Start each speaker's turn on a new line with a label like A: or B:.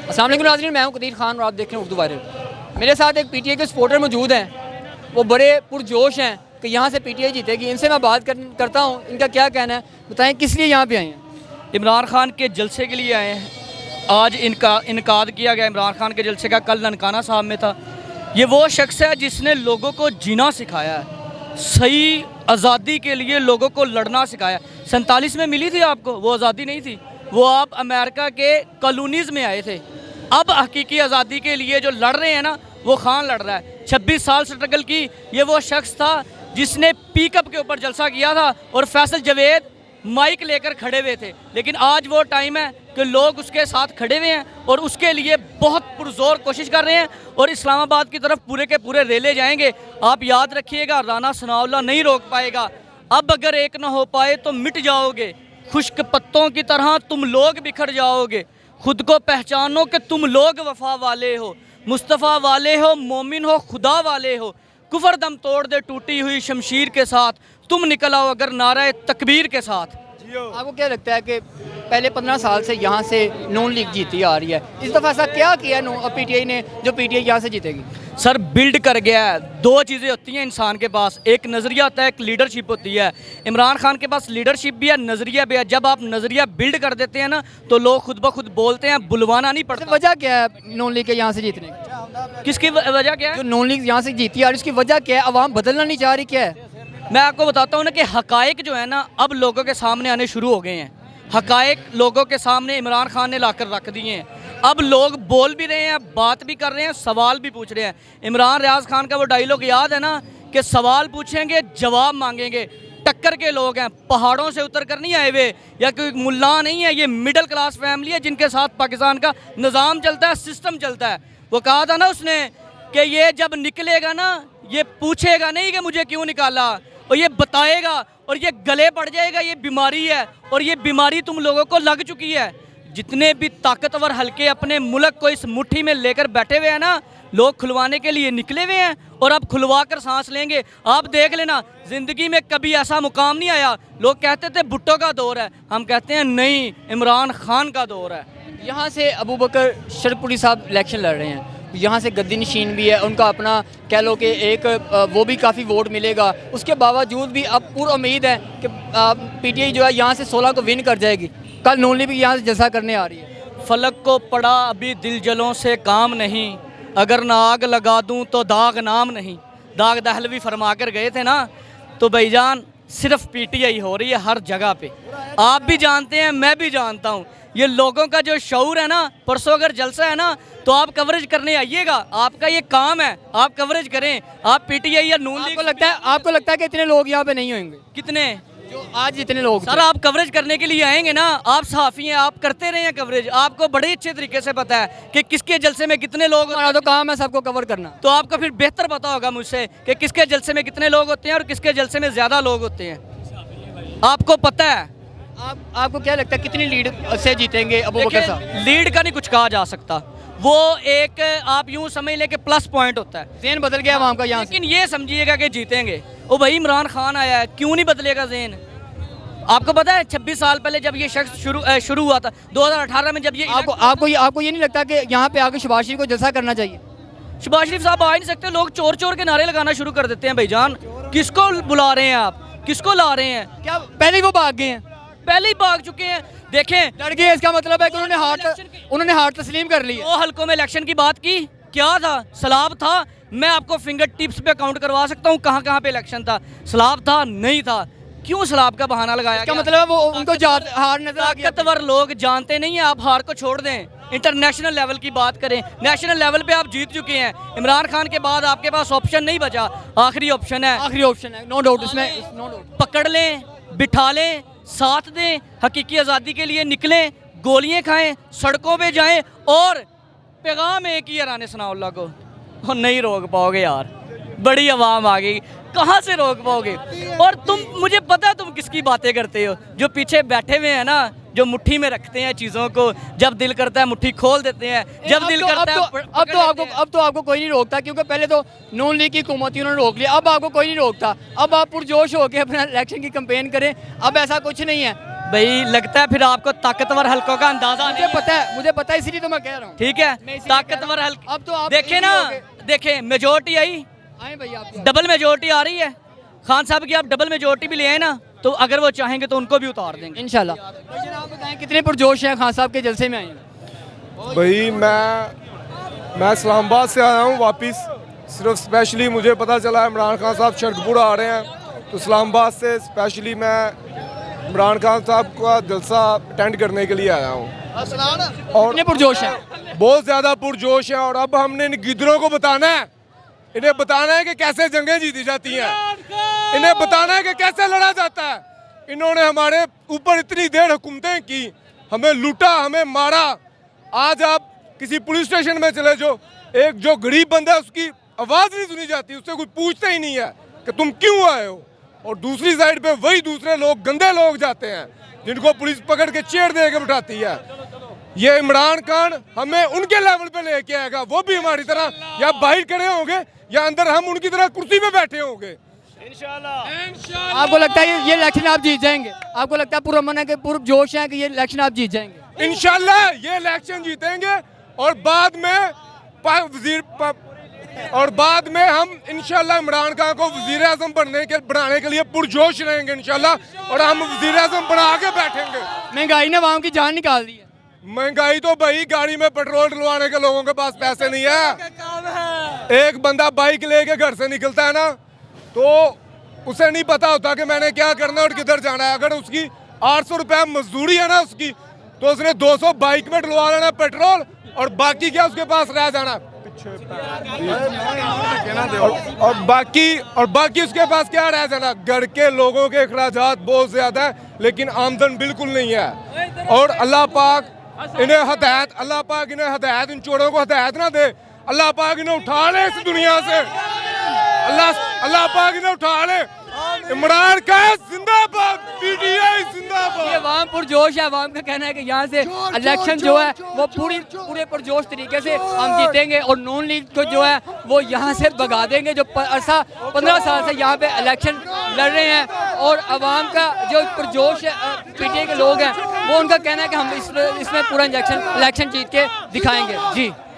A: अस्सलाम वालेकुम नाज़रीन, मैं हूं कदीर खान और आप देख रहे हैं उर्दू वायरल। मेरे साथ एक पीटीआई के सपोर्टर मौजूद हैं, वो बड़े पुरजोश हैं कि यहाँ से पीटीआई जीतेगी। इनसे मैं बात करता हूँ, इनका क्या कहना है, बताएं किस लिए यहाँ पे आए हैं।
B: इमरान खान के जलसे के लिए आए हैं। आज इनका इनकाद किया गया इमरान खान के जलसे का, कल ननकाना साहब में था। ये वो शख्स है जिसने लोगों को जीना सिखाया है, सही आज़ादी के लिए लोगों को लड़ना सिखाया। 47 में मिली थी आपको, वो आज़ादी नहीं थी, वो आप अमेरिका के कॉलोनीज़ में आए थे। अब हकीकी आज़ादी के लिए जो लड़ रहे हैं ना, वो खान लड़ रहा है। 26 साल स्ट्रगल की। ये वो शख्स था जिसने पिकअप के ऊपर जलसा किया था और फैसल जवेद माइक लेकर खड़े हुए थे। लेकिन आज वो टाइम है कि लोग उसके साथ खड़े हुए हैं और उसके लिए बहुत पुरजोर कोशिश कर रहे हैं और इस्लामाबाद की तरफ पूरे के पूरे रेले जाएंगे। आप याद रखिएगा, राना सनाउल्लाह नहीं रोक पाएगा। अब अगर एक ना हो पाए तो मिट जाओगे, खुश्क पत्तों की तरह तुम लोग बिखर जाओगे। खुद को पहचानो कि तुम लोग वफा वाले हो, मुस्तफ़ा वाले हो, मोमिन हो, खुदा वाले हो। कुफर दम तोड़ दे टूटी हुई शमशीर के साथ, तुम निकल आओ अगर नारा तकबीर के साथ।
A: आपको क्या लगता है कि पहले 15 साल से यहाँ से नून लीग जीती आ रही है, इस दफ़ा ऐसा क्या किया पीटीआई ने जो पीटीआई यहाँ से जीतेगी?
B: सर बिल्ड कर गया है। दो चीज़ें होती हैं इंसान के पास, एक नज़रिया होता है, एक लीडरशिप होती है। इमरान खान के पास लीडरशिप भी है, नज़रिया भी है। जब आप नज़रिया बिल्ड कर देते हैं ना, तो लोग खुद ब खुद बोलते हैं, बुलवाना नहीं पड़ता।
A: वजह क्या है नून लीग के यहाँ से जीतने की?
B: किसकी वजह क्या है?
A: जो नून लीग यहाँ से जीती आ रही है उसकी वजह क्या है? अवाम बदलना नहीं चाह रही, क्या है?
B: मैं आपको बताता हूँ ना कि हकायक जो है ना, अब लोगों के सामने आने शुरू हो गए हैं। हकायक लोगों के सामने इमरान खान ने लाकर रख दिए हैं। अब लोग बोल भी रहे हैं, बात भी कर रहे हैं, सवाल भी पूछ रहे हैं। इमरान रियाज खान का वो डायलॉग याद है ना कि सवाल पूछेंगे जवाब मांगेंगे। टक्कर के लोग हैं, पहाड़ों से उतर कर नहीं आए हुए, या कोई मुल्ला नहीं है। ये मिडिल क्लास फैमिली है जिनके साथ पाकिस्तान का निज़ाम चलता है, सिस्टम चलता है। वो कहा था ना उसने कि ये जब निकलेगा ना, ये पूछेगा नहीं कि मुझे क्यों निकाला, और ये बताएगा और ये गले पड़ जाएगा। ये बीमारी है और ये बीमारी तुम लोगों को लग चुकी है। जितने भी ताकतवर हल्के अपने मुल्क को इस मुट्ठी में लेकर बैठे हुए हैं ना, लोग खुलवाने के लिए निकले हुए हैं और अब खुलवा कर सांस लेंगे। आप देख लेना, ज़िंदगी में कभी ऐसा मुकाम नहीं आया। लोग कहते थे भुट्टो का दौर है, हम कहते हैं नहीं, इमरान खान का दौर है।
A: यहाँ से अबू बकर शरपुरी साहब इलेक्शन लड़ रहे हैं, यहाँ से गद्दी नशीन भी है, उनका अपना कह लो कि एक वो भी काफ़ी वोट मिलेगा। उसके बावजूद भी अब पूरी उम्मीद है कि पीटीआई जो है यहाँ से 16 को विन कर जाएगी। कल नून लीग भी यहाँ से जलसा करने आ रही है।
B: फलक को पड़ा अभी दिल जलों से काम नहीं, अगर नाग लगा दूं तो दाग नाम नहीं। दाग दहलवी फरमा कर गए थे ना। तो भाईजान सिर्फ पीटीआई हो रही है हर जगह पे। आप भी जानते हैं, मैं भी जानता हूँ। ये लोगों का जो शऊर है ना, परसों अगर जलसा है ना तो आप कवरेज करने आइएगा, आपका ये काम है, आप कवरेज करें। आप पीटीआई या नून लीग
A: आपको लगता है कि इतने लोग यहाँ पे नहीं होंगे?
B: कितने
A: जो आज जितने लोग
B: सर आप कवरेज करने के लिए आएंगे ना, आप सहाफ़ी हैं, आप करते रहे हैं कवरेज। आपको बड़े अच्छे तरीके से पता है कि किसके जलसे में कितने लोग।
A: हमारा तो काम है सबको कवर करना।
B: तो आपको फिर बेहतर पता होगा मुझसे कि किसके जलसे में कितने लोग होते हैं और किसके जलसे में ज़्यादा लोग होते हैं। आपको पता है।
A: आपको क्या लगता है कितनी लीड से जीतेंगे अबू बकर साहब?
B: लीड का नहीं कुछ कहा जा सकता, वो एक आप यूं समझ लें कि प्लस पॉइंट होता है।
A: ज़हन बदल गया आवाम का यहाँ से।
B: लेकिन ये समझिएगा कि जीतेंगे। ओ भाई इमरान खान आया है, क्यों नहीं बदलेगा ज़हन? आपको पता है 26 साल पहले जब ये शख्स शुरू हुआ था, 2018 में जब ये
A: आपको ये नहीं लगता कि यहाँ पे आके शहबाज शरीफ को जलसा करना चाहिए?
B: शहबाज शरीफ साहब आ ही नहीं सकते। लोग चोर चोर के नारे लगाना शुरू कर देते हैं। भाईजान किसको बुला रहे हैं आप, किसको ला रहे हैं?
A: क्या पहले ही वो भाग गए हैं?
B: पहले ही भाग चुके हैं। देखें
A: लड़ गए, इसका मतलब है कि उन्होंने हार तस्लीम कर ली।
B: 2 हल्कों में इलेक्शन की बात की, क्या था? सलाब था। मैं आपको फिंगर टिप्स पे काउंट करवा सकता हूँ कहाँ कहाँ पे इलेक्शन था। सलाब था? नहीं था। क्यों सलाब का बहाना लगाया?
A: क्या मतलब है वो उनको हार नजर आ गया?
B: ताकतवर लोग जानते नहीं है। आप हार को छोड़ दें, इंटरनेशनल लेवल की बात करें। नेशनल लेवल पे आप जीत चुके हैं। इमरान खान के बाद आपके पास ऑप्शन नहीं बचा, आखिरी ऑप्शन है।
A: नो डाउट इसमें, नो डाउट।
B: पकड़ लें, बिठा लें, साथ दें, हकीकी आज़ादी के लिए निकलें, गोलियां खाएं, सड़कों पे जाएं और पैगाम एक ही है राना सनाउल्लाह को, नहीं रोक पाओगे यार। बड़ी आवाम आ गई, कहाँ से रोक पाओगे? और तुम, मुझे पता है तुम किसकी बातें करते हो। जो पीछे बैठे हुए हैं ना, जो मुट्ठी में रखते हैं चीज़ों को, जब दिल करता है मुट्ठी खोल देते हैं, जब दिल करता है
A: अब तो आपको कोई नहीं रोकता, क्योंकि पहले तो नून लीग की हुकूमत थी, उन्होंने रोक लिया। अब आपको कोई नहीं रोकता। अब आप पुरजोश होकर अपना इलेक्शन की कैंपेन करें। अब ऐसा कुछ नहीं है।
B: भाई लगता है फिर आपको ताकतवर हलकों का अंदाजा नहीं है।
A: मुझे पता है, इसीलिए तो मैं कह रहा हूँ।
B: ठीक
A: मैं
B: है,
A: इसीलिए
B: ताकतवर
A: कह रहा हूँ।
B: हल्के
A: अब तो आप
B: देखें ना, देखें मेजोरिटी आई,
A: आए भाई आप
B: डबल मेजोरिटी आ रही है। खान साहब की आप डबल मेजोरिटी भी ले आए ना, तो अगर वो चाहेंगे तो उनको भी उतार देंगे
A: इंशाल्लाह। भाई जरा आप बताएं कितने पुरजोश हैं खान साहब के जलसे में आए हैं?
C: भाई मैं इस्लामाबाद से आया हूँ वापस। सिर्फ स्पेशली मुझे पता चला इमरान खान साहब शरकपुरा आ रहे हैं, तो इस्लामाबाद से स्पेशली मैं इमरान खान साहब का जलसा अटेंड करने के लिए आया हूँ। और
A: कितने पुरजोश हैं?
C: बहुत ज़्यादा पुरजोश है। और अब हमने इन गिदरों को बताना है, इन्हें बताना है कि कैसे जंगें जीती जाती हैं, इन्हें बताना है कि कैसे लड़ा जाता है। इन्होंने हमारे ऊपर इतनी देर हुकूमतें की, हमें लूटा, हमें मारा। आज आप किसी पुलिस स्टेशन में चले जाओ, एक जो गरीब बंदा है उसकी आवाज़ नहीं सुनी जाती, उससे कोई पूछता ही नहीं है कि तुम क्यों आए हो। और दूसरी साइड पे वही दूसरे लोग, गंदे लोग जाते हैं जिनको पुलिस पकड़ के चेयर दे के बिठाती है। ये इमरान खान हमें उनके लेवल पे लेके आएगा, वो भी हमारी तरह या बाहर खड़े होंगे या अंदर हम उनकी तरह कुर्सी पे बैठे होंगे।
A: आपको लगता है ये इलेक्शन आप जीत जाएंगे? आपको लगता है पूरा मन है कि पूरा जोश है कि ये इलेक्शन आप जीत जाएंगे?
C: इंशाल्लाह ये इलेक्शन जीतेंगे और बाद में हम इंशाल्लाह इमरान खान को वजीर आजम बनाने के लिए पुरजोश रहेंगे इंशाल्लाह, और हम वजीर आजम बना के बैठेंगे।
A: महंगाई ने आवाम की जान निकाल दी है।
C: महंगाई तो भाई, गाड़ी में पेट्रोल डलवाने के लोगों के पास पैसे नहीं है। एक बंदा बाइक लेके घर से निकलता है ना, तो उसे नहीं पता होता कि मैंने क्या करना और किधर जाना है। अगर उसकी 800 रुपया मजदूरी है ना उसकी, तो उसने 200 बाइक में डलवा लेना पेट्रोल, और बाकी क्या उसके पास रह जाना और बाकी उसके पास क्या रह जाना। घर के लोगों के अखराजात बहुत ज्यादा है, लेकिन आमदन बिल्कुल नहीं है। और अल्लाह पाक इन्हें हदायत, इन चोरों को हदायत ना दे। अल्लाह पाक इन्हें उठा ले इस दुनिया से, अल्लाह पाक इन्हें उठा ले। इमरान खान जिंदाबाद, पीटीआई जिंदाबाद।
A: ये अवाम पुरजोश है। अवाम का कहना है कि यहाँ से इलेक्शन जो है वो पूरे पुरजोश तरीके से हम जीतेंगे, और नून लीग को जो है वो यहाँ से भगा देंगे, जो 15 साल से यहाँ पे इलेक्शन लड़ रहे हैं। और अवाम का जो पुरजोश पीटीआई के लोग हैं, वो उनका कहना है कि हम इसमें पूरा इलेक्शन जीत के दिखाएंगे। जी।